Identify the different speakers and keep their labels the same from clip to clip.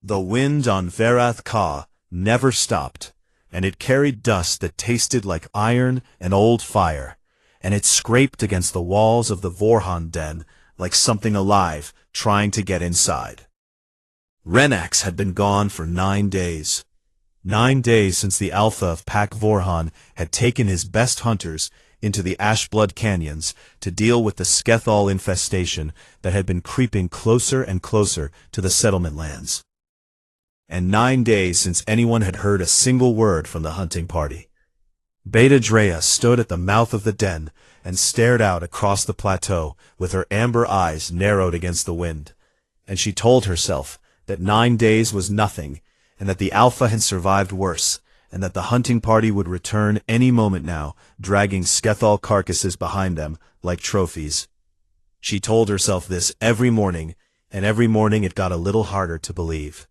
Speaker 1: The wind on Varath Ka never stopped, and it carried dust that tasted like iron and old fire, and it scraped against the walls of the Vorhan den like something alive trying to get inside. Renax had been gone for 9 days. 9 days since the Alpha of Pack Vorhan had taken his best hunters into the Ashblood Canyons to deal with the Skethal infestation that had been creeping closer and closer to the settlement lands. And 9 days since anyone had heard a single word from the hunting party. Beta Drea stood at the mouth of the den and stared out across the plateau with her amber eyes narrowed against the wind, and she told herself that 9 days was nothing, and that the Alpha had survived worse, and that the hunting party would return any moment now, dragging Skethal carcasses behind them like trophies. She told herself this every morning, and every morning it got a little harder to believe.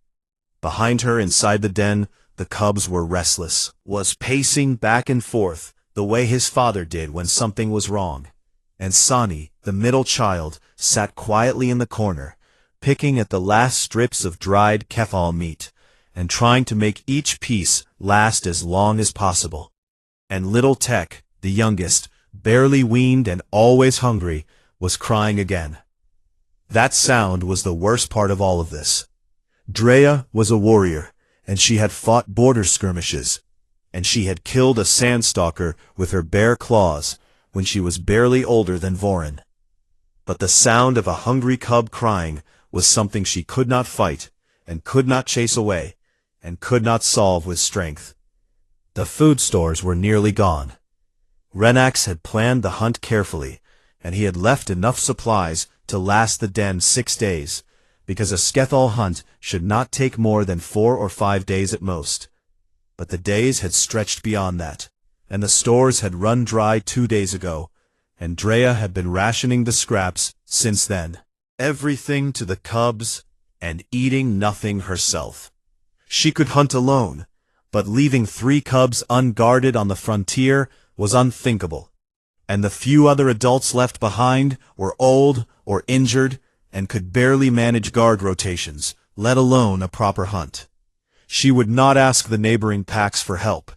Speaker 1: Behind her, inside the den, the cubs were restless, was pacing back and forth the way his father did when something was wrong. And Sani, the middle child, sat quietly in the corner, picking at the last strips of dried kefal meat, and trying to make each piece last as long as possible. And little Tech, the youngest, barely weaned and always hungry, was crying again. That sound was the worst part of all of this. Drea was a warrior, and she had fought border skirmishes, and she had killed a sandstalker with her bare claws when she was barely older than Vorin. But the sound of a hungry cub crying was something she could not fight, and could not chase away, and could not solve with strength. The food stores were nearly gone. Renax had planned the hunt carefully, and he had left enough supplies to last the den 6 days, because a Skethal hunt should not take more than 4 or 5 days at most. But the days had stretched beyond that, and the stores had run dry 2 days ago, and Drea had been rationing the scraps since then. Everything to the cubs, and eating nothing herself. She could hunt alone, but leaving 3 cubs unguarded on the frontier was unthinkable. And the few other adults left behind were old or injured and could barely manage guard rotations, let alone a proper hunt. She would not ask the neighboring packs for help,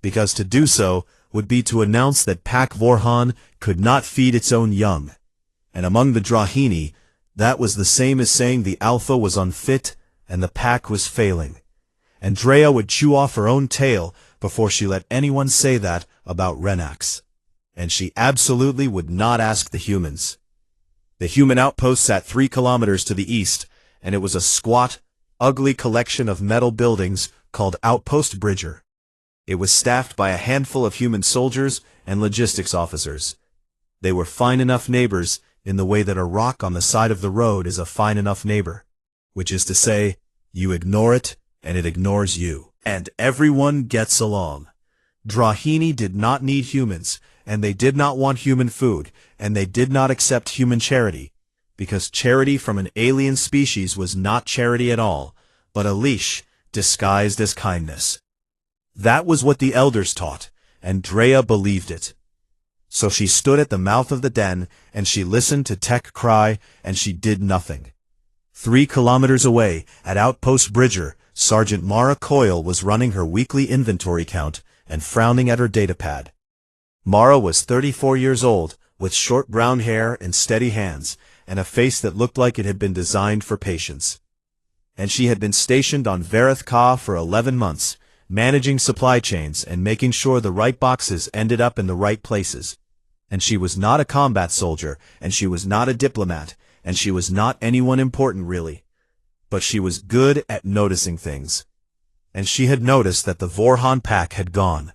Speaker 1: because to do so would be to announce that Pack Vorhan could not feed its own young. And among the Drahini, that was the same as saying the Alpha was unfit and the pack was failing. And Drea would chew off her own tail before she let anyone say that about Renax. And she absolutely would not ask the humans. The human outpost sat 3 kilometers to the east, and it was a squat, ugly collection of metal buildings called Outpost Bridger. It was staffed by a handful of human soldiers and logistics officers. They were fine enough neighbors in the way that a rock on the side of the road is a fine enough neighbor, which is to say, you ignore it, and it ignores you. And everyone gets along. Drahini did not need humans, and they did not want human food, and they did not accept human charity, because charity from an alien species was not charity at all, but a leash disguised as kindness. That was what the elders taught, and Drea believed it. So she stood at the mouth of the den, and she listened to Tech cry, and she did nothing. 3 kilometers away, at Outpost Bridger, Sergeant Mara Coyle was running her weekly inventory count and frowning at her datapad. Mara was 34 years old, with short brown hair and steady hands, and a face that looked like it had been designed for patience. And she had been stationed on Varath Ka for 11 months, managing supply chains and making sure the right boxes ended up in the right places. And she was not a combat soldier, and she was not a diplomat, and she was not anyone important really. But she was good at noticing things. And she had noticed that the Vorhan pack had gone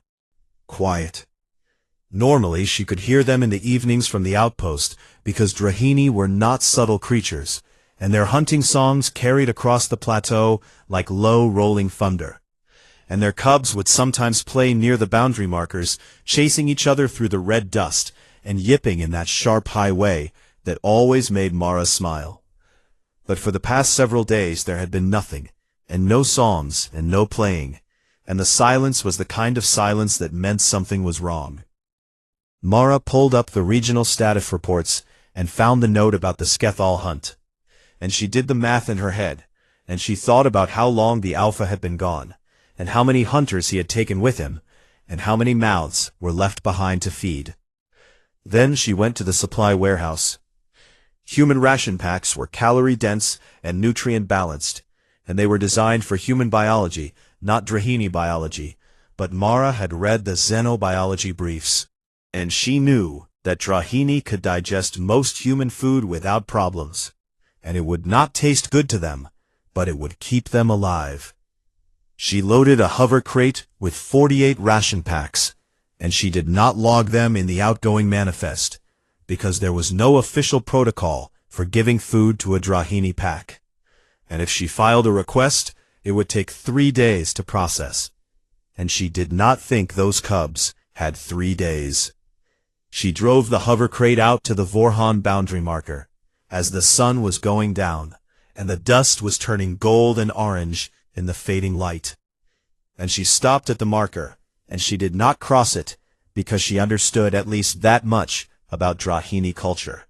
Speaker 1: quiet. Normally she could hear them in the evenings from the outpost, because Drahini were not subtle creatures, and their hunting songs carried across the plateau like low rolling thunder. And their cubs would sometimes play near the boundary markers, chasing each other through the red dust, and yipping in that sharp high way that always made Mara smile. But for the past several days there had been nothing, and no songs, and no playing, and the silence was the kind of silence that meant something was wrong. Mara pulled up the regional status reports and found the note about the Skethal hunt. And she did the math in her head, and she thought about how long the Alpha had been gone, and how many hunters he had taken with him, and how many mouths were left behind to feed. Then she went to the supply warehouse. Human ration packs were calorie-dense and nutrient-balanced, and they were designed for human biology, not Drahini biology, but Mara had read the xenobiology briefs, and she knew that Drahini could digest most human food without problems, and it would not taste good to them, but it would keep them alive. She loaded a hover crate with 48 ration packs, and she did not log them in the outgoing manifest, because there was no official protocol for giving food to a Drahini pack. And if she filed a request, it would take 3 days to process. And she did not think those cubs had 3 days. She drove the hover crate out to the Vorhan boundary marker, as the sun was going down, and the dust was turning gold and orange in the fading light. And she stopped at the marker, and she did not cross it, because she understood at least that much about Drahini culture.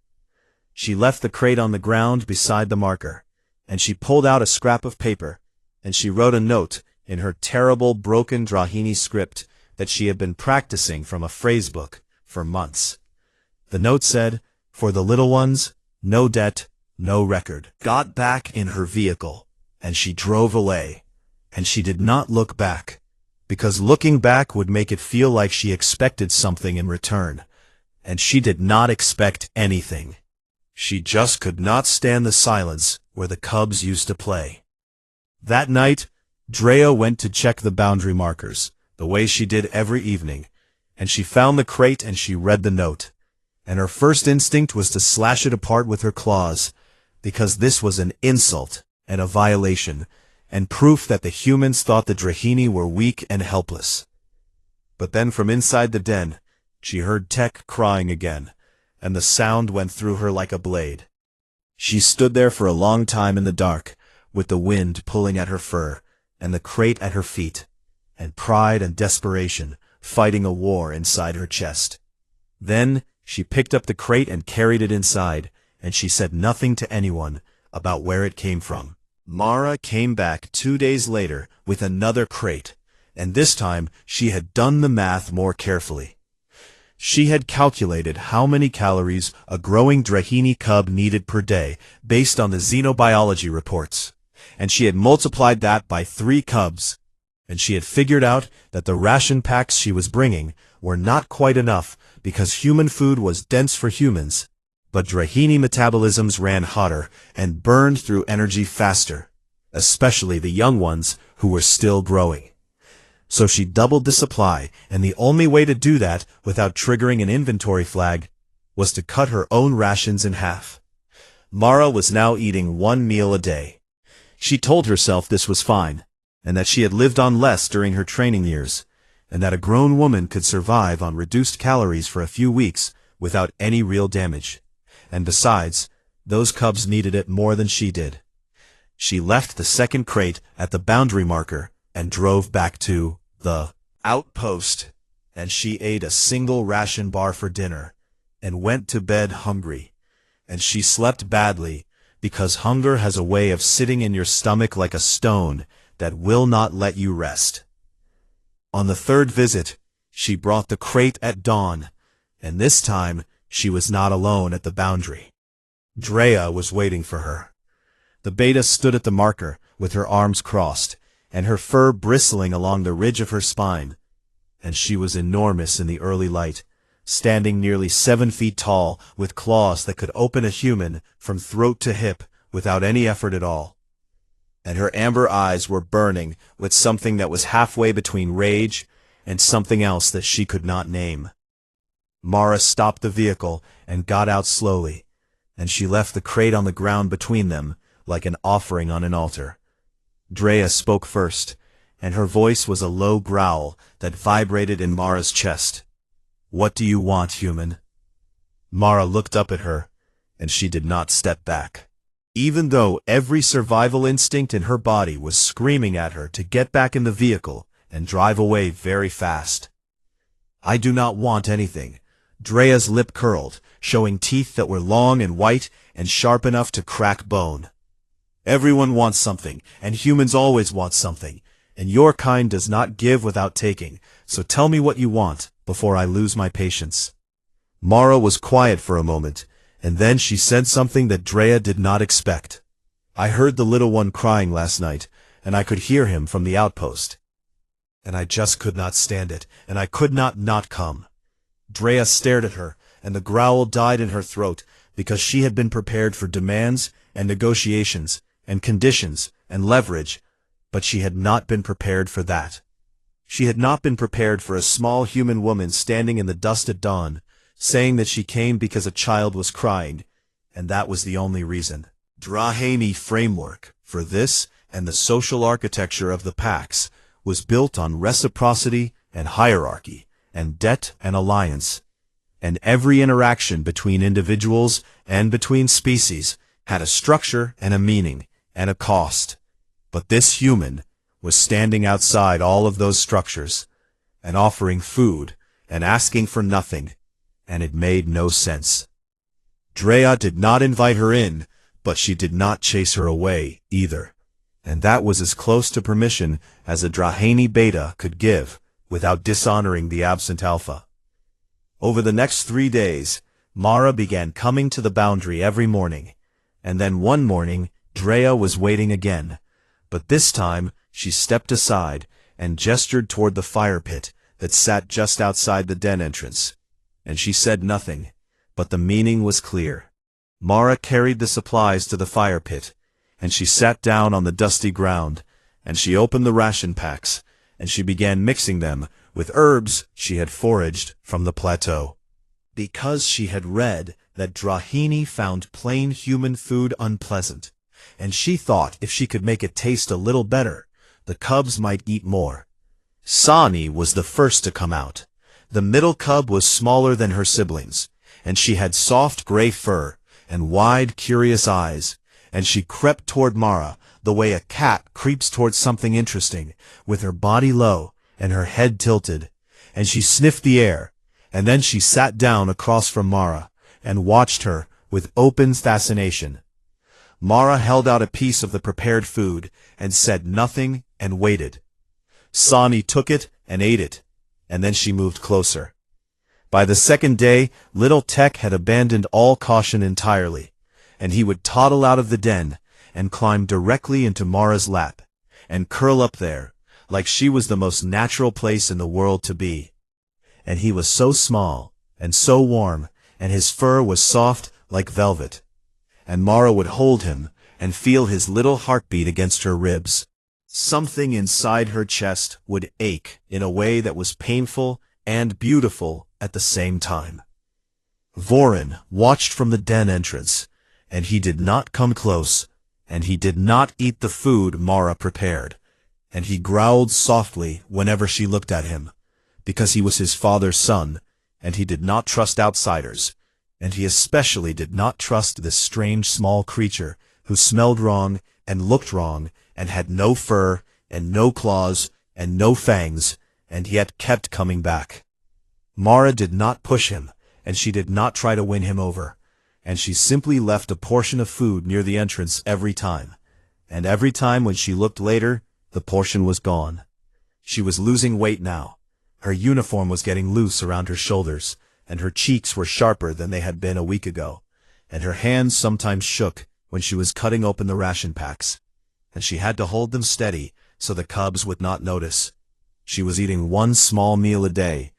Speaker 1: She left the crate on the ground beside the marker, and she pulled out a scrap of paper, and she wrote a note in her terrible broken Drahini script that she had been practicing from a phrasebook for months. The note said, "For the little ones, no debt, no record." Got back in her vehicle, and she drove away, and she did not look back, because looking back would make it feel like she expected something in return, and she did not expect anything. She just could not stand the silence where the cubs used to play. That night, Drea went to check the boundary markers, the way she did every evening, and she found the crate and she read the note, and her first instinct was to slash it apart with her claws, because this was an insult and a violation, and proof that the humans thought the Drahini were weak and helpless. But then from inside the den, she heard Tech crying again, and the sound went through her like a blade. She stood there for a long time in the dark, with the wind pulling at her fur, and the crate at her feet, and pride and desperation fighting a war inside her chest. Then she picked up the crate and carried it inside, and she said nothing to anyone about where it came from. Mara came back 2 days later with another crate, and this time she had done the math more carefully. She had calculated how many calories a growing Drahini cub needed per day based on the xenobiology reports, and she had multiplied that by 3 cubs, and she had figured out that the ration packs she was bringing were not quite enough because human food was dense for humans, but Drahini metabolisms ran hotter and burned through energy faster, especially the young ones who were still growing. So she doubled the supply, and the only way to do that without triggering an inventory flag was to cut her own rations in half. Mara was now eating 1 meal a day. She told herself this was fine, and that she had lived on less during her training years, and that a grown woman could survive on reduced calories for a few weeks without any real damage. And besides, those cubs needed it more than she did. She left the second crate at the boundary marker and drove back to the outpost, and she ate a single ration bar for dinner and went to bed hungry. And she slept badly because hunger has a way of sitting in your stomach like a stone that will not let you rest. On the third visit, she brought the crate at dawn, and this time she was not alone at the boundary. Drea was waiting for her. The beta stood at the marker with her arms crossed, and her fur bristling along the ridge of her spine, and she was enormous in the early light, standing nearly 7 feet tall with claws that could open a human from throat to hip without any effort at all. And her amber eyes were burning with something that was halfway between rage and something else that she could not name. Mara stopped the vehicle and got out slowly, and she left the crate on the ground between them like an offering on an altar. Drea spoke first, and her voice was a low growl that vibrated in Mara's chest. "What do you want, human?" Mara looked up at her, and she did not step back, even though every survival instinct in her body was screaming at her to get back in the vehicle and drive away very fast. "I do not want anything." Drea's lip curled, showing teeth that were long and white and sharp enough to crack bone. Everyone wants something, and humans always want something, and your kind does not give without taking, so tell me what you want, before I lose my patience." Mara was quiet for a moment, and then she said something that Drea did not expect. "I heard the little one crying last night, and I could hear him from the outpost. And I just could not stand it, and I could not come." Drea stared at her, and the growl died in her throat, because she had been prepared for demands and negotiations and conditions and leverage, but she had not been prepared for that. She had not been prepared for a small human woman standing in the dust at dawn, saying that she came because a child was crying, and that was the only reason. Drahani framework for this and the social architecture of the Pax was built on reciprocity and hierarchy and debt and alliance, and every interaction between individuals and between species had a structure and a meaning and a cost. But this human was standing outside all of those structures and offering food and asking for nothing, and it made no sense. Drea did not invite her in, but she did not chase her away either, and that was as close to permission as a Drahani beta could give without dishonoring the absent alpha. Over the next 3 days, Mara began coming to the boundary every morning, and then one morning Drea was waiting again, but this time she stepped aside and gestured toward the fire pit that sat just outside the den entrance, and she said nothing, but the meaning was clear. Mara carried the supplies to the fire pit, and she sat down on the dusty ground, and she opened the ration packs, and she began mixing them with herbs she had foraged from the plateau. Because she had read that Drahini found plain human food unpleasant, and she thought if she could make it taste a little better, the cubs might eat more. Sani was the first to come out. The middle cub was smaller than her siblings, and she had soft gray fur and wide, curious eyes, and she crept toward Mara the way a cat creeps toward something interesting, with her body low and her head tilted, and she sniffed the air, and then she sat down across from Mara and watched her with open fascination. Mara held out a piece of the prepared food and said nothing and waited. Sani took it and ate it, and then she moved closer. By the second day, little Tech had abandoned all caution entirely, and he would toddle out of the den and climb directly into Mara's lap and curl up there, like she was the most natural place in the world to be. And he was so small and so warm, and his fur was soft like velvet. And Mara would hold him and feel his little heartbeat against her ribs. Something inside her chest would ache in a way that was painful and beautiful at the same time. Vorin watched from the den entrance, and he did not come close, and he did not eat the food Mara prepared, and he growled softly whenever she looked at him, because he was his father's son, and he did not trust outsiders, and he especially did not trust this strange small creature who smelled wrong and looked wrong and had no fur and no claws and no fangs, and yet kept coming back. Mara did not push him, and she did not try to win him over, and she simply left a portion of food near the entrance every time, and every time when she looked later, the portion was gone. She was losing weight now. Her uniform was getting loose around her shoulders, and her cheeks were sharper than they had been a week ago, and her hands sometimes shook when she was cutting open the ration packs, and she had to hold them steady so the cubs would not notice. She was eating one small meal a day,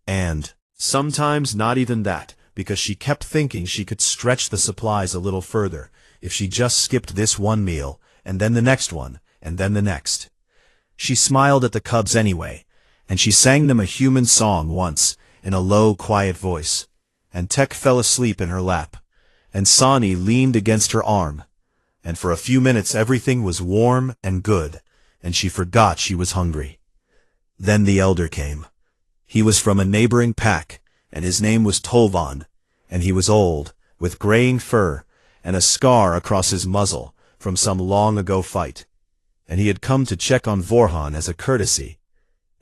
Speaker 1: and sometimes not even that, because she kept thinking she could stretch the supplies a little further if she just skipped this one meal, and then the next one, and then the next. She smiled at the cubs anyway, and she sang them a human song once in a low, quiet voice, and Tech fell asleep in her lap, and Sani leaned against her arm, and for a few minutes everything was warm and good, and she forgot she was hungry. Then the elder came. He was from a neighboring pack, and his name was Tolvan, and he was old, with graying fur, and a scar across his muzzle from some long-ago fight, and he had come to check on Vorhan as a courtesy.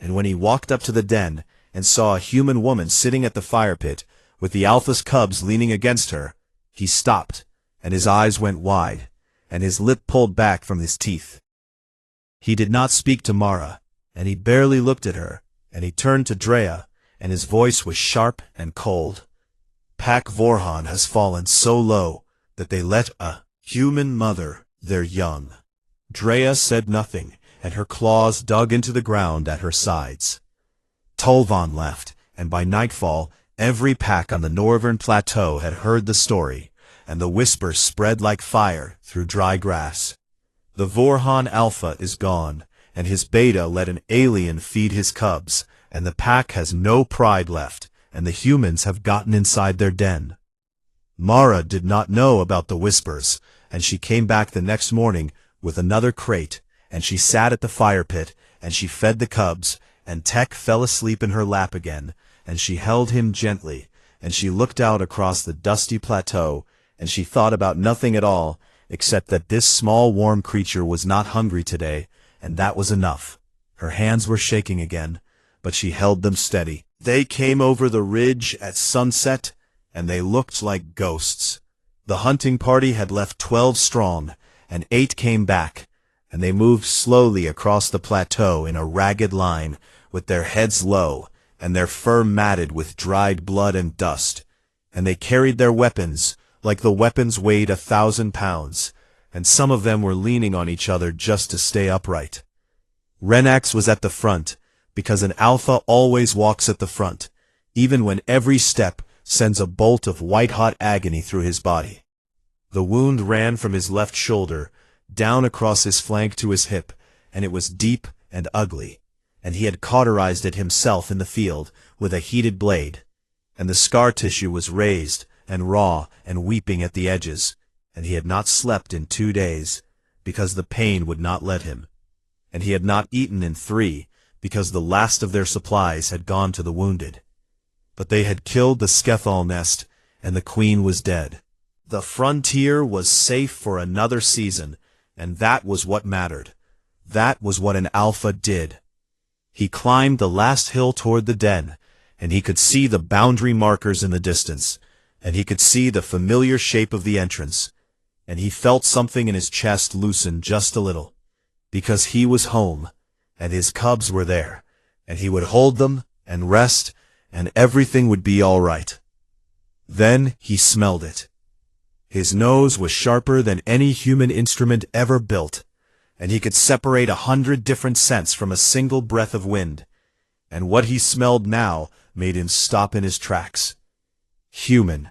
Speaker 1: And when he walked up to the den and saw a human woman sitting at the fire pit with the alpha's cubs leaning against her, he stopped, and his eyes went wide, and his lip pulled back from his teeth. He did not speak to Mara, and he barely looked at her, and he turned to Drea, and his voice was sharp and cold. Pack Vorhan has fallen so low that they let a human mother their young. Drea said nothing, and her claws dug into the ground at her sides. Tolvan left, and by nightfall every pack on the northern plateau had heard the story, and the whispers spread like fire through dry grass. The Vorhan Alpha is gone, and his Beta let an alien feed his cubs, and the pack has no pride left, and the humans have gotten inside their den. Mara did not know about the whispers, and she came back the next morning with another crate, and she sat at the fire pit, and she fed the cubs, and Tech fell asleep in her lap again, and she held him gently, and she looked out across the dusty plateau, and she thought about nothing at all, except that this small warm creature was not hungry today, and that was enough. Her hands were shaking again, but she held them steady. They came over the ridge at sunset, and they looked like ghosts. The hunting party had left 12 strong, and 8 came back, and they moved slowly across the plateau in a ragged line, with their heads low, and their fur matted with dried blood and dust, and they carried their weapons, like the weapons weighed 1,000 pounds, and some of them were leaning on each other just to stay upright. Renax was at the front, because an alpha always walks at the front, even when every step sends a bolt of white-hot agony through his body. The wound ran from his left shoulder, down across his flank to his hip, and it was deep and ugly, and he had cauterized it himself in the field with a heated blade, and the scar tissue was raised and raw and weeping at the edges, and he had not slept in 2 days, because the pain would not let him, and he had not eaten in 3, because the last of their supplies had gone to the wounded. But they had killed the Skethal nest, and the queen was dead. The frontier was safe for another season, and that was what mattered. That was what an alpha did. He climbed the last hill toward the den, and he could see the boundary markers in the distance, and he could see the familiar shape of the entrance, and he felt something in his chest loosen just a little, because he was home, and his cubs were there, and he would hold them and rest, and everything would be all right. Then he smelled it. His nose was sharper than any human instrument ever built, and he could separate 100 different scents from a single breath of wind, and what he smelled now made him stop in his tracks. Human,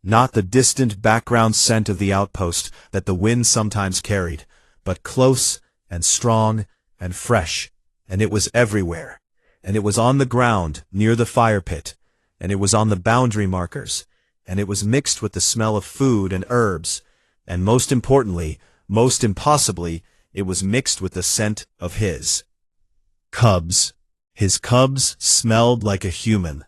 Speaker 1: not the distant background scent of the outpost that the wind sometimes carried, but close and strong and fresh, and it was everywhere, and it was on the ground near the fire pit, and it was on the boundary markers, and it was mixed with the smell of food and herbs, and most importantly, most impossibly, it was mixed with the scent of his cubs. His cubs smelled like a human.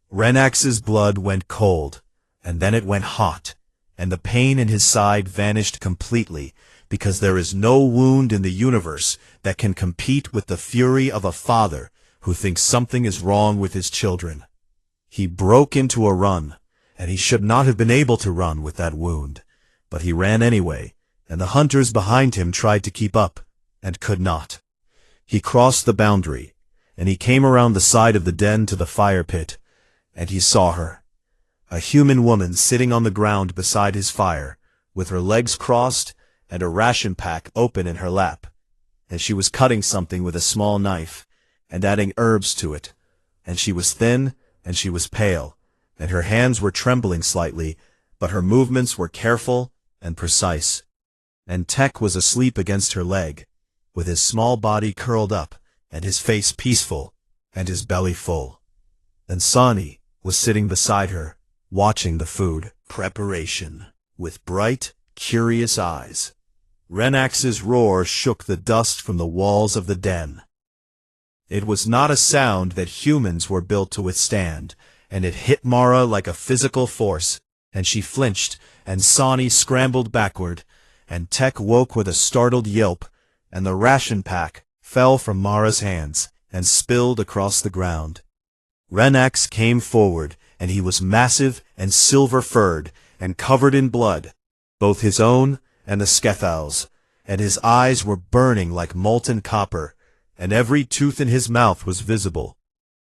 Speaker 1: Renax's blood went cold, and then it went hot, and the pain in his side vanished completely, because there is no wound in the universe that can compete with the fury of a father who thinks something is wrong with his children. He broke into a run, and he should not have been able to run with that wound, but he ran anyway, and the hunters behind him tried to keep up, and could not. He crossed the boundary, and he came around the side of the den to the fire pit, and he saw her, a human woman sitting on the ground beside his fire, with her legs crossed and a ration pack open in her lap, and she was cutting something with a small knife, and adding herbs to it, and she was thin, and she was pale, and her hands were trembling slightly, but her movements were careful and precise. And Tech was asleep against her leg, with his small body curled up, and his face peaceful, and his belly full. And Sani was sitting beside her, watching the food preparation, with bright, curious eyes. Renax's roar shook the dust from the walls of the den. It was not a sound that humans were built to withstand, and it hit Mara like a physical force, and she flinched, and Sani scrambled backward, and Tech woke with a startled yelp, and the ration pack fell from Mara's hands, and spilled across the ground. Renax came forward, and he was massive and silver-furred, and covered in blood, both his own and the skethals, and his eyes were burning like molten copper, and every tooth in his mouth was visible.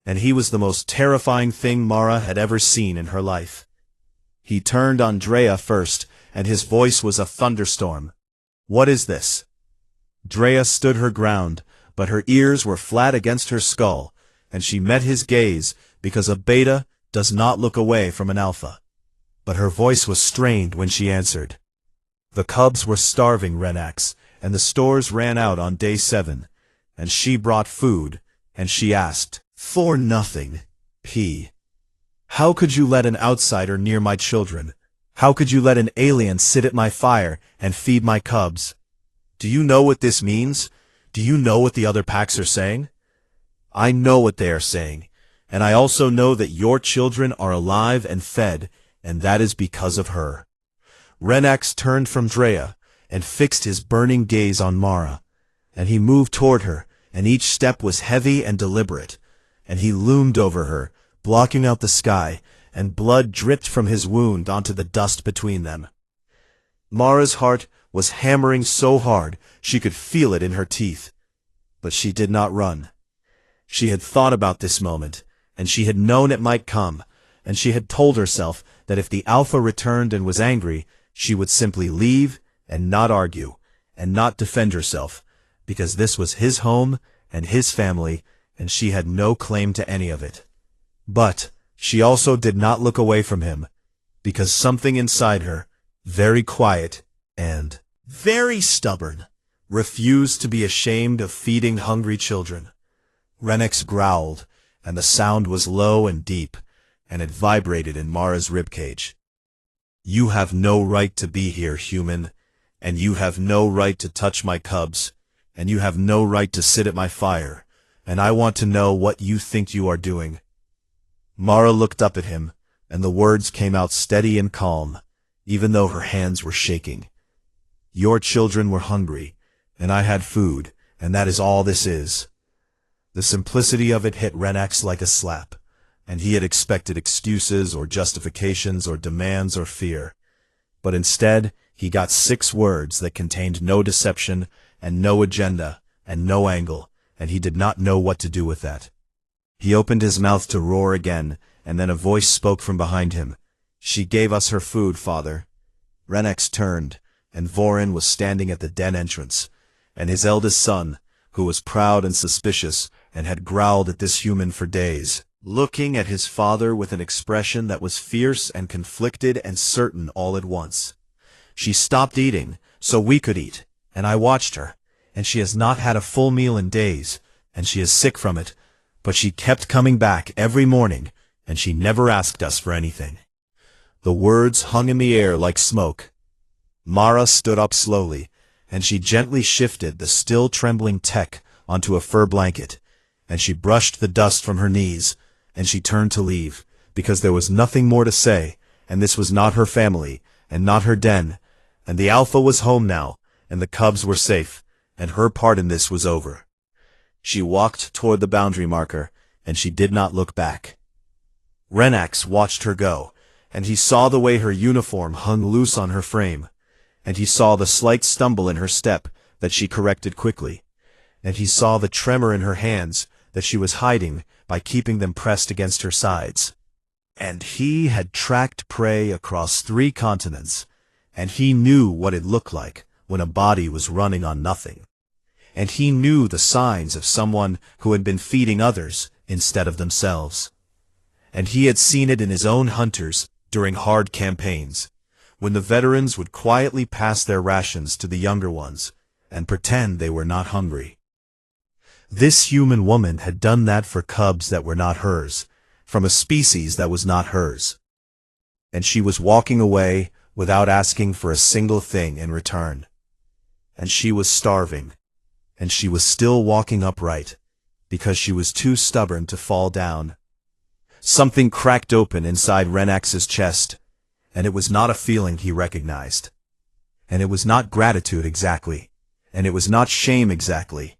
Speaker 1: And he was the most terrifying thing Mara had ever seen in her life. He turned on Drea first, and his voice was a thunderstorm. "What is this?" Drea stood her ground, but her ears were flat against her skull, and she met his gaze because a beta does not look away from an alpha. But her voice was strained when she answered. "The cubs were starving, Renax, and the stores ran out on day 7, and she brought food, and she asked, 'For nothing, P. How could you let an outsider near my children? How could you let an alien sit at my fire and feed my cubs? Do you know what this means? Do you know what the other packs are saying?' I know what they are saying, and I also know that your children are alive and fed, and that is because of her." Renax turned from Drea and fixed his burning gaze on Mara, and he moved toward her, and each step was heavy and deliberate, and he loomed over her, blocking out the sky, and blood dripped from his wound onto the dust between them. Mara's heart was hammering so hard she could feel it in her teeth, but she did not run. She had thought about this moment, and she had known it might come, and she had told herself that if the Alpha returned and was angry, she would simply leave and not argue, and not defend herself, because this was his home and his family, and she had no claim to any of it. But she also did not look away from him, because something inside her, very quiet and very stubborn, refused to be ashamed of feeding hungry children. Renax growled, and the sound was low and deep, and it vibrated in Mara's ribcage. "You have no right to be here, human, and you have no right to touch my cubs, and you have no right to sit at my fire, and I want to know what you think you are doing." Mara looked up at him, and the words came out steady and calm, even though her hands were shaking. "Your children were hungry, and I had food, and that is all this is." The simplicity of it hit Renax like a slap, and he had expected excuses or justifications or demands or fear. But instead, he got 6 words that contained no deception and no agenda and no angle, and he did not know what to do with that. He opened his mouth to roar again, and then a voice spoke from behind him. "She gave us her food, father." Renax turned, and Vorin was standing at the den entrance, and his eldest son, who was proud and suspicious, and had growled at this human for days, looking at his father with an expression that was fierce and conflicted and certain all at once. "She stopped eating, so we could eat, and I watched her, and she has not had a full meal in days, and she is sick from it, but she kept coming back every morning, and she never asked us for anything." The words hung in the air like smoke. Mara stood up slowly, and she gently shifted the still trembling Tech onto a fur blanket, and she brushed the dust from her knees, and she turned to leave, because there was nothing more to say, and this was not her family, and not her den, and the Alpha was home now, and the cubs were safe, and her part in this was over. She walked toward the boundary marker, and she did not look back. Renax watched her go, and he saw the way her uniform hung loose on her frame, and he saw the slight stumble in her step that she corrected quickly, and he saw the tremor in her hands that she was hiding by keeping them pressed against her sides. And he had tracked prey across 3 continents, and he knew what it looked like when a body was running on nothing. And he knew the signs of someone who had been feeding others instead of themselves. And he had seen it in his own hunters during hard campaigns, when the veterans would quietly pass their rations to the younger ones and pretend they were not hungry. This human woman had done that for cubs that were not hers, from a species that was not hers. And she was walking away without asking for a single thing in return. And she was starving, and she was still walking upright, because she was too stubborn to fall down. Something cracked open inside Renax's chest, and it was not a feeling he recognized. And it was not gratitude exactly, and it was not shame exactly.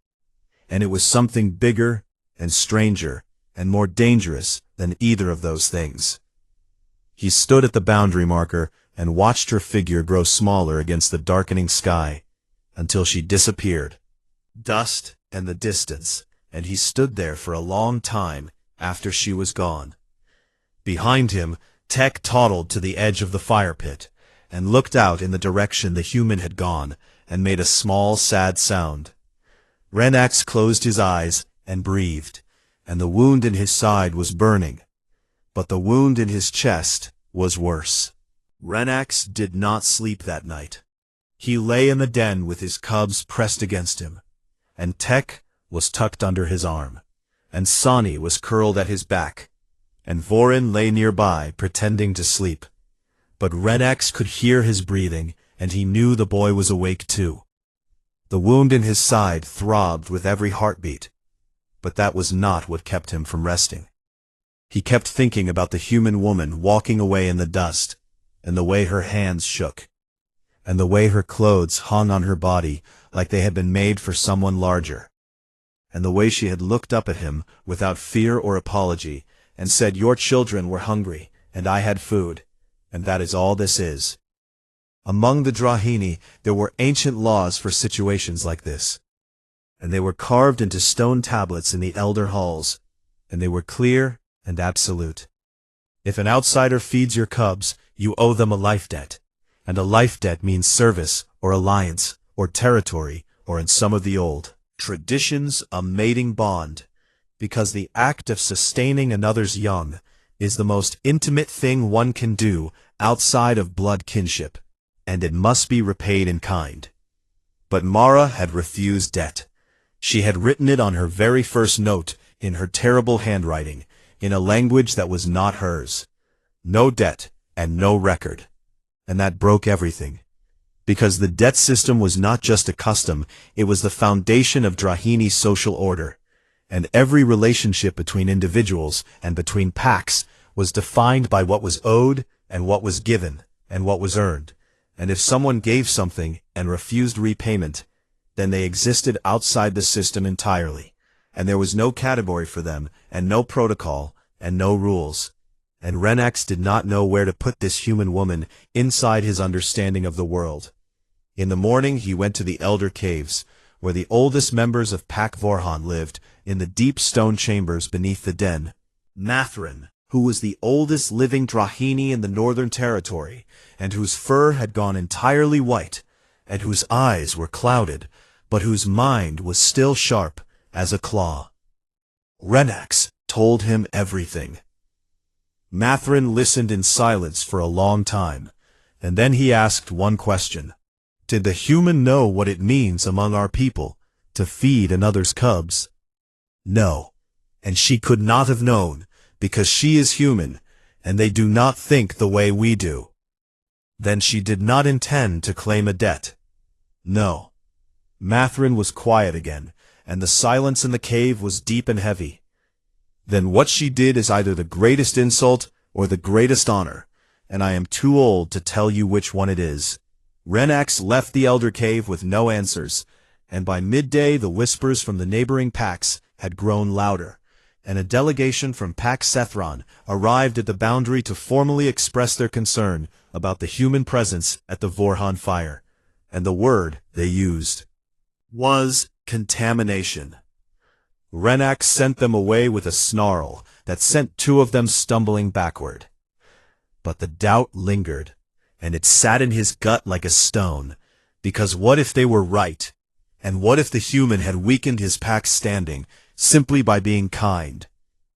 Speaker 1: And it was something bigger and stranger and more dangerous than either of those things. He stood at the boundary marker and watched her figure grow smaller against the darkening sky, until she disappeared. Dust and the distance, and he stood there for a long time after she was gone. Behind him, Tech toddled to the edge of the fire pit, and looked out in the direction the human had gone, and made a small, sad sound. Renax closed his eyes and breathed, and the wound in his side was burning. But the wound in his chest was worse. Renax did not sleep that night. He lay in the den with his cubs pressed against him, and Tech was tucked under his arm, and Sani was curled at his back, and Vorin lay nearby pretending to sleep. But Renax could hear his breathing, and he knew the boy was awake too. The wound in his side throbbed with every heartbeat, but that was not what kept him from resting. He kept thinking about the human woman walking away in the dust, and the way her hands shook, and the way her clothes hung on her body like they had been made for someone larger, and the way she had looked up at him without fear or apology and said, "Your children were hungry, and I had food, and that is all this is." Among the Drahini there were ancient laws for situations like this, and they were carved into stone tablets in the elder halls, and they were clear and absolute. If an outsider feeds your cubs, you owe them a life debt, and a life debt means service or alliance or territory, or in some of the old traditions, a mating bond, because the act of sustaining another's young is the most intimate thing one can do outside of blood kinship, and it must be repaid in kind. But Mara had refused debt. She had written it on her very first note in her terrible handwriting, in a language that was not hers. No debt and no record. And that broke everything. Because the debt system was not just a custom, it was the foundation of Drahini social order. And every relationship between individuals and between packs was defined by what was owed and what was given and what was earned. And if someone gave something and refused repayment, then they existed outside the system entirely, and there was no category for them, and no protocol, and no rules. And Renax did not know where to put this human woman inside his understanding of the world. In the morning he went to the Elder Caves, where the oldest members of Pack Vorhan lived, in the deep stone chambers beneath the den. Mathrin, who was the oldest living Drahini in the Northern Territory, and whose fur had gone entirely white, and whose eyes were clouded, but whose mind was still sharp as a claw. Renax told him everything. Mathrin listened in silence for a long time, and then he asked one question. Did the human know what it means among our people to feed another's cubs? No, and she could not have known, because she is human, and they do not think the way we do. Then she did not intend to claim a debt. No. Mathrin was quiet again, and the silence in the cave was deep and heavy. Then what she did is either the greatest insult or the greatest honor, and I am too old to tell you which one it is. Renax left the Elder Cave with no answers, and by midday the whispers from the neighboring packs had grown louder, and a delegation from Pack Sethron arrived at the boundary to formally express their concern about the human presence at the Vorhan fire, and the word they used was contamination. Renax sent them away with a snarl that sent two of them stumbling backward. But the doubt lingered, and it sat in his gut like a stone, because what if they were right? And what if the human had weakened his pack's standing simply by being kind?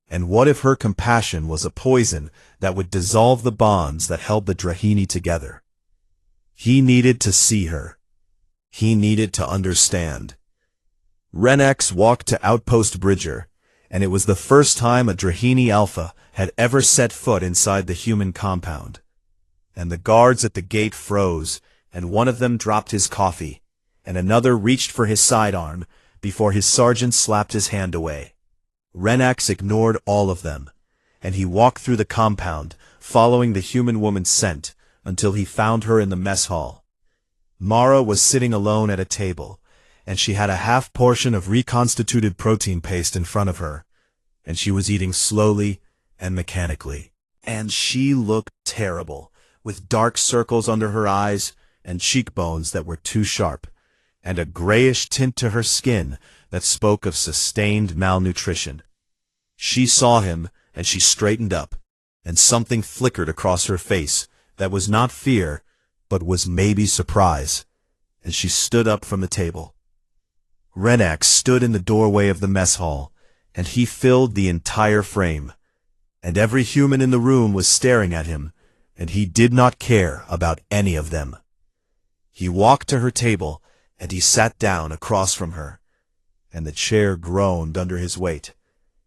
Speaker 1: And what if her compassion was a poison that would dissolve the bonds that held the Drahini together? He needed to see her. He needed to understand. Renax walked to Outpost Bridger, and it was the first time a Drahini Alpha had ever set foot inside the human compound. And the guards at the gate froze, and one of them dropped his coffee, and another reached for his sidearm before his sergeant slapped his hand away. Renax ignored all of them, and he walked through the compound, following the human woman's scent, until he found her in the mess hall. Mara was sitting alone at a table, and she had a half portion of reconstituted protein paste in front of her, and she was eating slowly and mechanically. And she looked terrible, with dark circles under her eyes and cheekbones that were too sharp, and a grayish tint to her skin that spoke of sustained malnutrition. She saw him, and she straightened up, and something flickered across her face that was not fear, but was maybe surprise, and she stood up from the table. Renax stood in the doorway of the mess hall, and he filled the entire frame, and every human in the room was staring at him, and he did not care about any of them. He walked to her table, and he sat down across from her, and the chair groaned under his weight,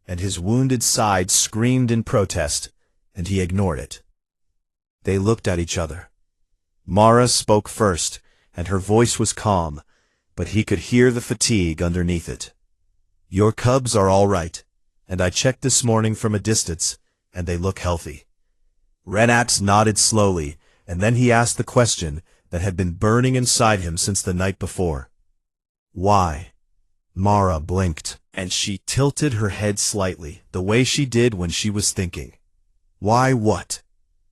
Speaker 1: and his wounded side screamed in protest, and he ignored it. They looked at each other. Mara spoke first, and her voice was calm, but he could hear the fatigue underneath it. "Your cubs are all right, and I checked this morning from a distance, and they look healthy." Renax nodded slowly, and then he asked the question that had been burning inside him since the night before. "Why?" Mara blinked, and she tilted her head slightly, the way she did when she was thinking. "Why what?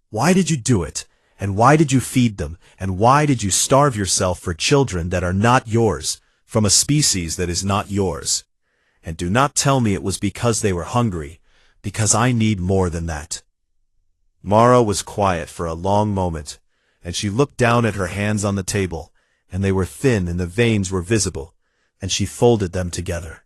Speaker 1: Why did you do it? And why did you feed them? And why did you starve yourself for children that are not yours, from a species that is not yours? And do not tell me it was because they were hungry, because I need more than that." Mara was quiet for a long moment, and she looked down at her hands on the table, and they were thin and the veins were visible, and she folded them together.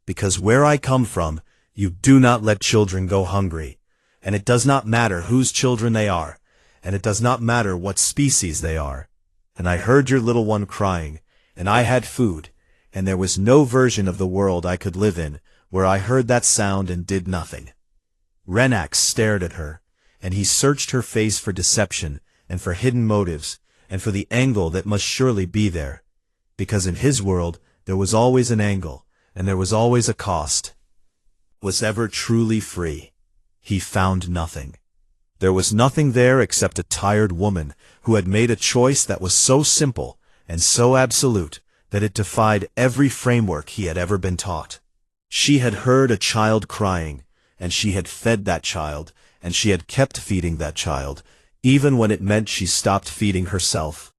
Speaker 1: "Because where I come from, you do not let children go hungry, and it does not matter whose children they are, and it does not matter what species they are. And I heard your little one crying, and I had food, and there was no version of the world I could live in where I heard that sound and did nothing." Renax stared at her, and he searched her face for deception, and for hidden motives, and for the angle that must surely be there, because in his world there was always an angle, and there was always a cost. Was ever truly free? He found nothing. There was nothing there except a tired woman who had made a choice that was so simple and so absolute that it defied every framework he had ever been taught. She had heard a child crying, and she had fed that child, and she had kept feeding that child, even when it meant she stopped feeding herself.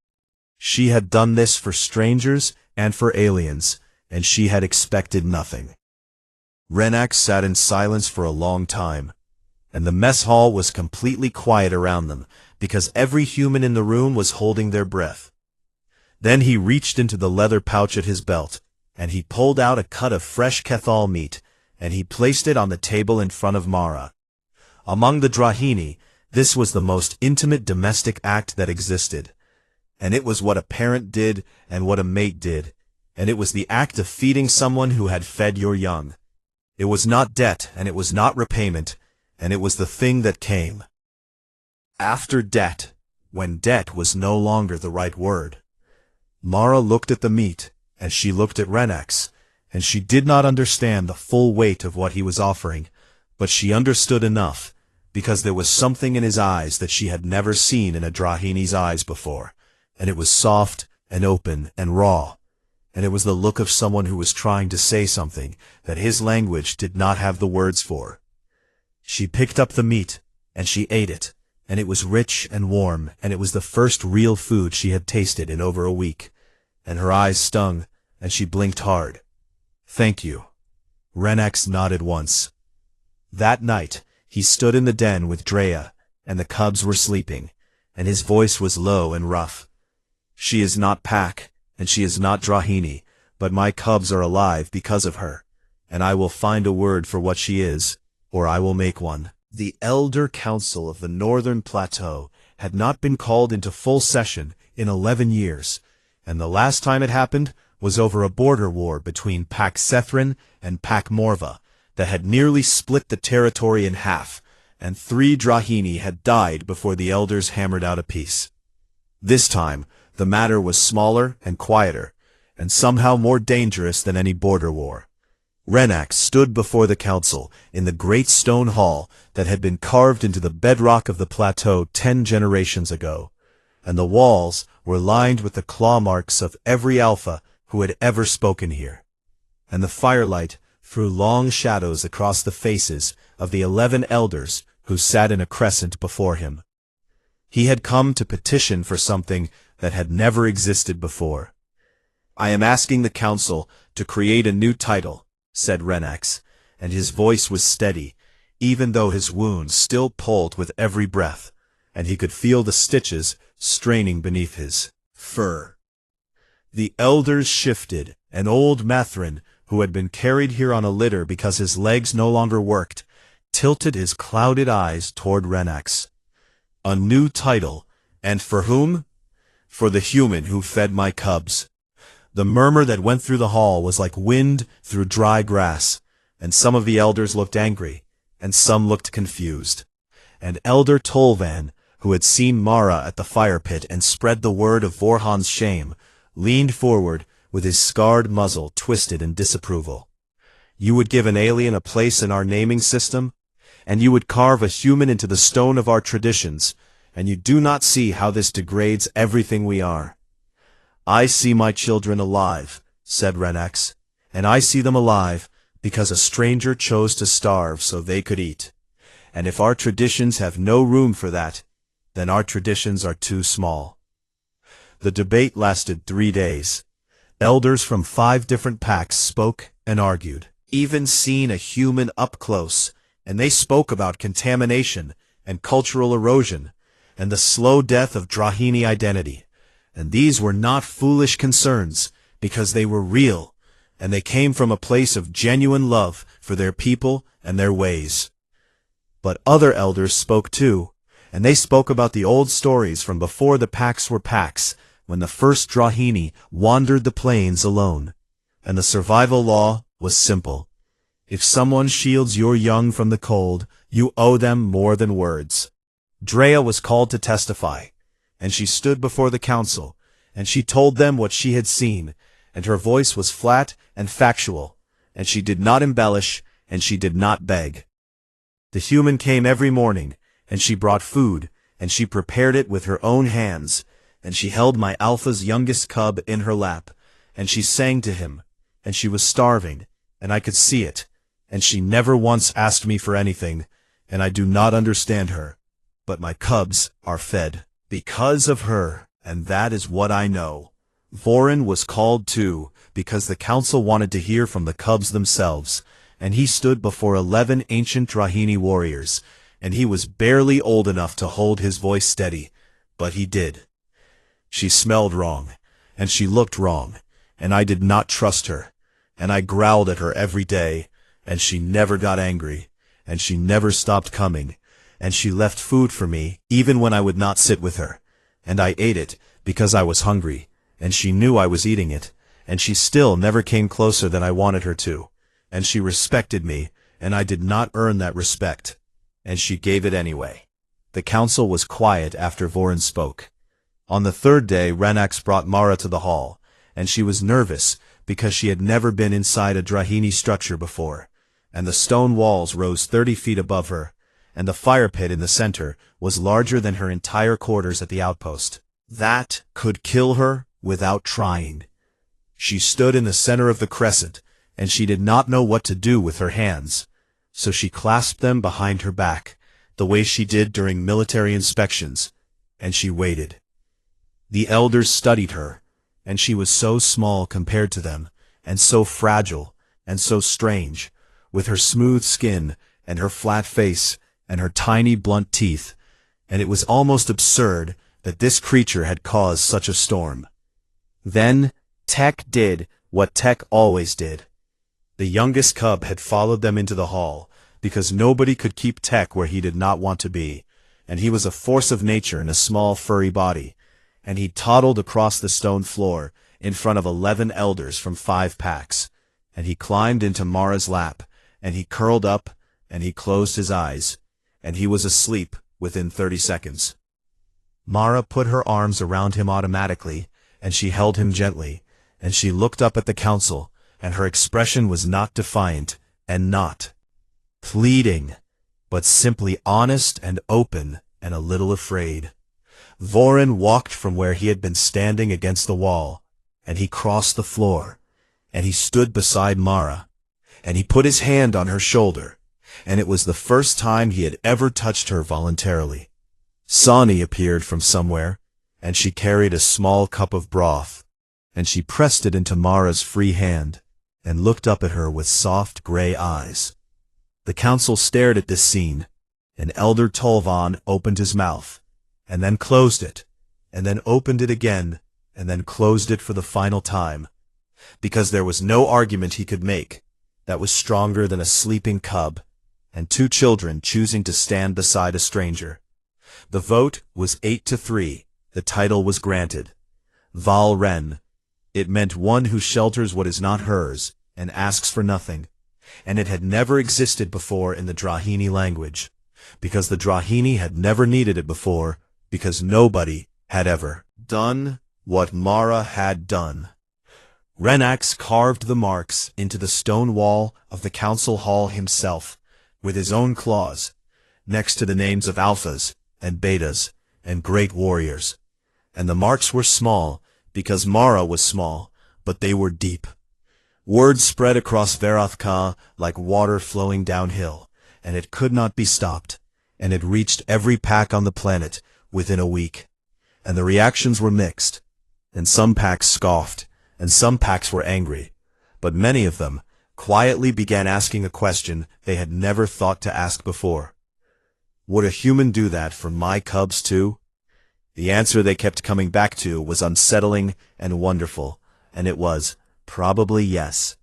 Speaker 1: She had done this for strangers and for aliens, and she had expected nothing. Renax sat in silence for a long time, and the mess hall was completely quiet around them, because every human in the room was holding their breath. Then he reached into the leather pouch at his belt, and he pulled out a cut of fresh Kethal meat, and he placed it on the table in front of Mara. Among the Drahini, this was the most intimate domestic act that existed, and it was what a parent did and what a mate did, and it was the act of feeding someone who had fed your young. It was not debt, and it was not repayment, and it was the thing that came after debt, when debt was no longer the right word. Mara looked at the meat, and she looked at Renax, and she did not understand the full weight of what he was offering, but she understood enough, because there was something in his eyes that she had never seen in a Drahini's eyes before, and it was soft and open and raw, and it was the look of someone who was trying to say something that his language did not have the words for. She picked up the meat, and she ate it, and it was rich and warm, and it was the first real food she had tasted in over a week, and her eyes stung, and she blinked hard. "Thank you." Renax nodded once. That night, he stood in the den with Drea, and the cubs were sleeping, and his voice was low and rough. "She is not Pack, and she is not Drahini, but my cubs are alive because of her, and I will find a word for what she is, or I will make one." The Elder Council of the Northern Plateau had not been called into full session in 11 years, and the last time it happened was over a border war between Pack Sethrin and Pack Morva that had nearly split the territory in half, and 3 Drahini had died before the elders hammered out a peace. This time, the matter was smaller and quieter, and somehow more dangerous than any border war. Renax stood before the council in the great stone hall that had been carved into the bedrock of the plateau 10 generations ago, and the walls were lined with the claw marks of every alpha who had ever spoken here, and the firelight threw long shadows across the faces of the 11 elders who sat in a crescent before him. He had come to petition for something that had never existed before. "I am asking the council to create a new title," said Renax, and his voice was steady, even though his wounds still pulled with every breath, and he could feel the stitches straining beneath his fur. The elders shifted, and old Mathrin, who had been carried here on a litter because his legs no longer worked, tilted his clouded eyes toward Renax. "A new title, and for whom?" "For the human who fed my cubs." The murmur that went through the hall was like wind through dry grass, and some of the elders looked angry, and some looked confused. And Elder Tolvan, who had seen Mara at the fire pit and spread the word of Vorhan's shame, leaned forward with his scarred muzzle twisted in disapproval. "You would give an alien a place in our naming system? And you would carve a human into the stone of our traditions, and you do not see how this degrades everything we are." "I see my children alive," said Renax, "and I see them alive because a stranger chose to starve so they could eat. And if our traditions have no room for that, then our traditions are too small." The debate lasted 3 days. Elders from 5 different packs spoke and argued, even seen a human up close, and they spoke about contamination and cultural erosion and the slow death of Drahini identity. And these were not foolish concerns, because they were real, and they came from a place of genuine love for their people and their ways. But other elders spoke too, and they spoke about the old stories from before the packs were packs, when the first Drahini wandered the plains alone. And the survival law was simple. If someone shields your young from the cold, you owe them more than words. Drea was called to testify, and she stood before the council, and she told them what she had seen, and her voice was flat and factual, and she did not embellish, and she did not beg. The human came every morning, and she brought food, and she prepared it with her own hands, and she held my alpha's youngest cub in her lap, and she sang to him, and she was starving, and I could see it, and she never once asked me for anything, and I do not understand her, but my cubs are fed. Because of her, and that is what I know. Vorin was called too, because the council wanted to hear from the cubs themselves, and he stood before 11 ancient Drahini warriors, and he was barely old enough to hold his voice steady, but he did. She smelled wrong, and she looked wrong, and I did not trust her, and I growled at her every day, and she never got angry, and she never stopped coming, and she left food for me even when I would not sit with her, and I ate it because I was hungry, and she knew I was eating it, and she still never came closer than I wanted her to, and she respected me, and I did not earn that respect, and she gave it anyway. The council was quiet after Vorin spoke. On the 3rd day Renax brought Mara to the hall, and she was nervous because she had never been inside a Drahini structure before, and the stone walls rose 30 feet above her, and the fire pit in the center was larger than her entire quarters at the outpost. That could kill her without trying. She stood in the center of the crescent, and she did not know what to do with her hands, so she clasped them behind her back, the way she did during military inspections, and she waited. The elders studied her, and she was so small compared to them, and so fragile, and so strange, with her smooth skin, and her flat face, and her tiny blunt teeth, and it was almost absurd that this creature had caused such a storm. Then Tech did what Tech always did. The youngest cub had followed them into the hall, because nobody could keep Tech where he did not want to be, and he was a force of nature in a small furry body, and he toddled across the stone floor in front of 11 elders from 5 packs, and he climbed into Mara's lap, and he curled up, and he closed his eyes, and he was asleep within 30 seconds. Mara put her arms around him automatically, and she held him gently, and she looked up at the council, and her expression was not defiant, and not pleading, but simply honest and open and a little afraid. Vorin walked from where he had been standing against the wall, and he crossed the floor, and he stood beside Mara, and he put his hand on her shoulder, and it was the first time he had ever touched her voluntarily. Sani appeared from somewhere, and she carried a small cup of broth, and she pressed it into Mara's free hand, and looked up at her with soft gray eyes. The council stared at this scene, and Elder Tolvan opened his mouth, and then closed it, and then opened it again, and then closed it for the final time, because there was no argument he could make that was stronger than a sleeping cub and two children choosing to stand beside a stranger. The vote was 8-3. The title was granted. Val Ren. It meant one who shelters what is not hers and asks for nothing, and it had never existed before in the Drahini language, because the Drahini had never needed it before, because nobody had ever done what Mara had done. Renax carved the marks into the stone wall of the council hall himself, with his own claws, next to the names of alphas and betas and great warriors. And the marks were small, because Mara was small, but they were deep. Word spread across Verathka like water flowing downhill, and it could not be stopped, and it reached every pack on the planet within a week. And the reactions were mixed, and some packs scoffed, and some packs were angry, but many of them quietly began asking a question they had never thought to ask before. Would a human do that for my cubs too? The answer they kept coming back to was unsettling and wonderful, and it was, probably yes.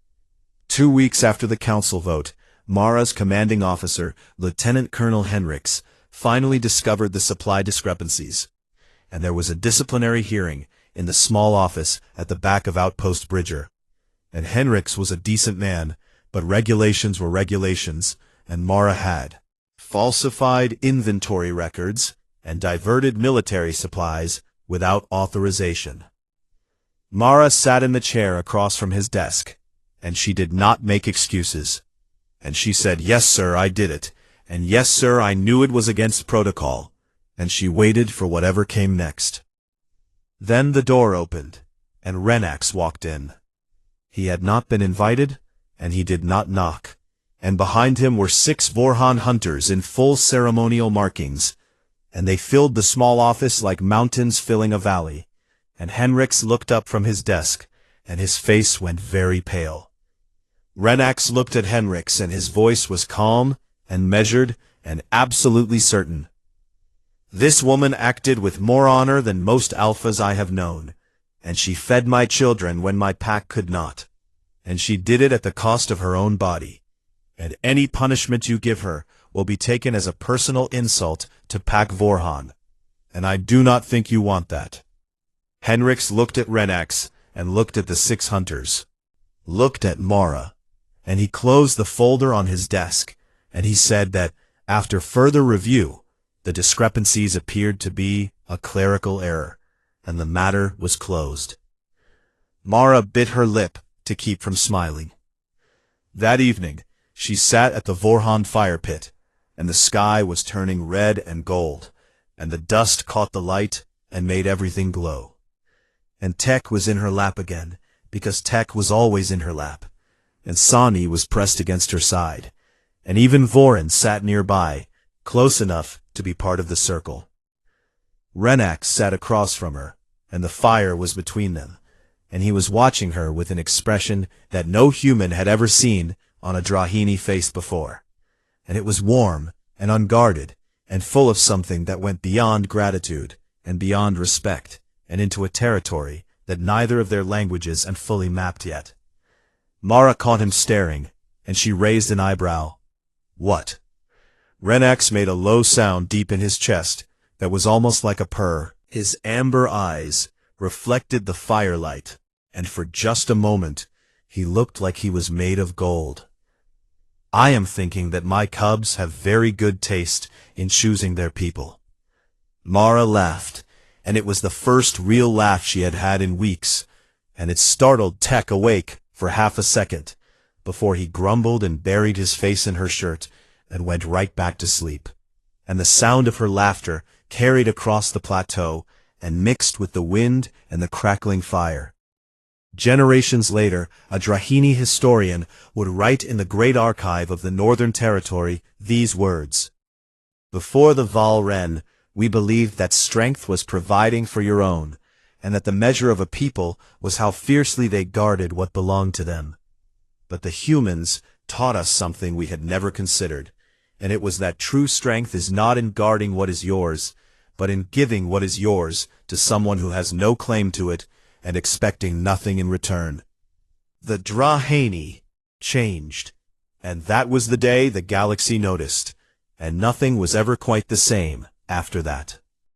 Speaker 1: 2 weeks after the council vote, Mara's commanding officer, Lieutenant Colonel Henriks, finally discovered the supply discrepancies, and there was a disciplinary hearing in the small office at the back of Outpost Bridger. And Henriks was a decent man, but regulations were regulations, and Mara had falsified inventory records and diverted military supplies without authorization. Mara sat in the chair across from his desk, and she did not make excuses. And she said, "Yes, sir, I did it, and yes, sir, I knew it was against protocol," and she waited for whatever came next. Then the door opened, and Renax walked in. He had not been invited, and he did not knock, and behind him were 6 Vorhan hunters in full ceremonial markings, and they filled the small office like mountains filling a valley, and Henriks looked up from his desk, and his face went very pale. Renax looked at Henriks, and his voice was calm and measured and absolutely certain. "This woman acted with more honor than most alphas I have known, and she fed my children when my pack could not, and she did it at the cost of her own body, and any punishment you give her will be taken as a personal insult to Pack Vorhan, and I do not think you want that." Henriks looked at Renax and looked at the 6 hunters, looked at Mara, and he closed the folder on his desk, and he said that, after further review, the discrepancies appeared to be a clerical error, and the matter was closed. Mara bit her lip to keep from smiling. That evening, she sat at the Vorhan fire pit, and the sky was turning red and gold, and the dust caught the light and made everything glow. And Tech was in her lap again, because Tech was always in her lap, and Sani was pressed against her side, and even Vorin sat nearby, close enough to be part of the circle. Renax sat across from her, and the fire was between them, and he was watching her with an expression that no human had ever seen on a Drahini face before, and it was warm and unguarded and full of something that went beyond gratitude and beyond respect and into a territory that neither of their languages and fully mapped yet. Mara caught him staring, and she raised an eyebrow. "What?" Renax made a low sound deep in his chest that was almost like a purr. His amber eyes reflected the firelight, and for just a moment he looked like he was made of gold. "I am thinking that my cubs have very good taste in choosing their people." Mara laughed, and it was the first real laugh she had had in weeks, and it startled Tech awake for half a second, before he grumbled and buried his face in her shirt and went right back to sleep. And the sound of her laughter carried across the plateau and mixed with the wind and the crackling fire. Generations later, a Drahini historian would write in the great archive of the Northern Territory these words: "Before the Val Ren, We believed that strength was providing for your own, and that the measure of a people was how fiercely they guarded what belonged to them. But the humans taught us something we had never considered, and it was that true strength is not in guarding what is yours, but in giving what is yours to someone who has no claim to it and expecting nothing in return. The Drahani changed, and that was the day the galaxy noticed, and nothing was ever quite the same after that.